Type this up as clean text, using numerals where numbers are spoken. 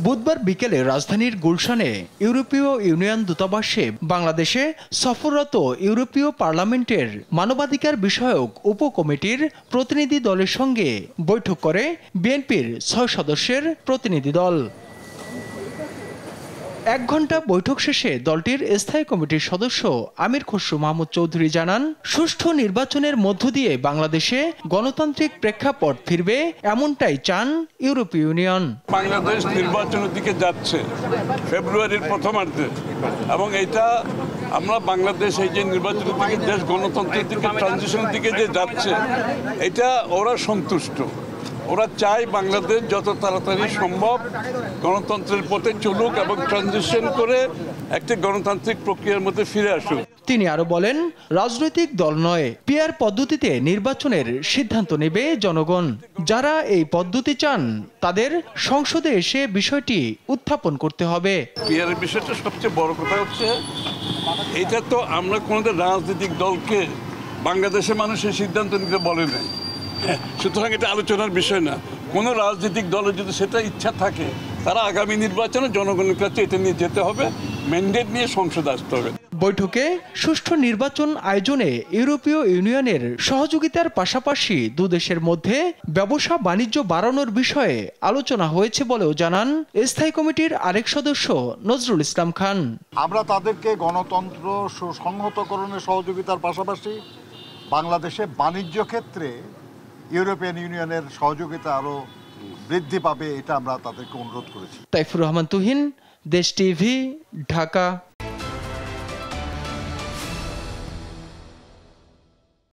বুধবার বিকেলে রাজধানীর গুলশানে ইউরোপীয় ইউনিয়ন দূতাবাসে বাংলাদেশে সফররত ইউরোপীয় পার্লামেন্টের মানবাধিকার বিষয়ক উপকমিটির প্রতিনিধি দলের সঙ্গে বৈঠক করে বিএনপির ৬ সদস্যের প্রতিনিধি দল। ১ ঘণ্টা বৈঠক শেষে দলটির স্থায়ী কমিটির সদস্য আমির খসরু মাহমুদ চৌধুরী জানান, সুষ্ঠু নির্বাচনের মধ্য দিয়ে বাংলাদেশে গণতান্ত্রিক প্রেক্ষাপট ফিরবে, এমনটাই চান ইউরোপীয় ইউনিয়ন। বাংলাদেশ নির্বাচনের দিকে যাচ্ছে ফেব্রুয়ারির প্রথমার্ধে, এবং এটা আমরা বাংলাদেশ এই যে নির্বাচনের দিকে, দেশ গণতন্ত্রের দিকে, ট্রানজিশনের দিকে যে যাচ্ছে, এটা ওরা সন্তুষ্ট। ওরা চায় বাংলাদেশ যত তাড়াতাড়ি সম্ভব গণতন্ত্রের পথে চলুক এবং ট্রানজিশন করে একটি গণতান্ত্রিক প্রক্রিয়ার মধ্যে ফিরে আসুক। তিনি আরো বলেন, রাজনৈতিক দল নয়, পিআর পদ্ধতিতে নির্বাচনের সিদ্ধান্ত নেবে জনগণ। যারা এই পদ্ধতি চান তাদের সংসদে এসে বিষয়টি উত্থাপন করতে হবে। পিআরের বিষয়টা সবচেয়ে বড় কথা হচ্ছে, এটা তো আমরা কোনো রাজনৈতিক দলকে বাংলাদেশের মানুষের সিদ্ধান্ত নিতে বলে নাই, সুতরাং এটা আলোচনার বিষয় না। কোনো রাজনৈতিক দলের যদি সেটা ইচ্ছা থাকে, তারা আগামী নির্বাচনে জনগণের কাছে এটা নিয়ে যেতে হবে, ম্যান্ডেট নিয়ে সংসদে আসতে হবে। বৈঠকে সুষ্ঠু নির্বাচন আয়োজনে ইউরোপীয় ইউনিয়নের সহযোগিতার পাশাপাশি দুদেশের মধ্যে ব্যবসা বাণিজ্য বাড়ানোর বিষয়ে আলোচনা হয়েছে বলেও জানান স্থায়ী কমিটির আরেক সদস্য নজরুল ইসলাম খান। আমরা তাদেরকে গণতন্ত্র সুসংহতকরণের সহযোগিতার পাশাপাশি বাংলাদেশে বাণিজ্য ক্ষেত্রে ইউরোপিয়ান ইউনিয়নের সহযোগিতা আরো বৃদ্ধি পাবে, এটা আমরা তাদেরকে অনুরোধ করেছি। তাইফুর রহমান তুহিন, দেশ টিভি, ঢাকা।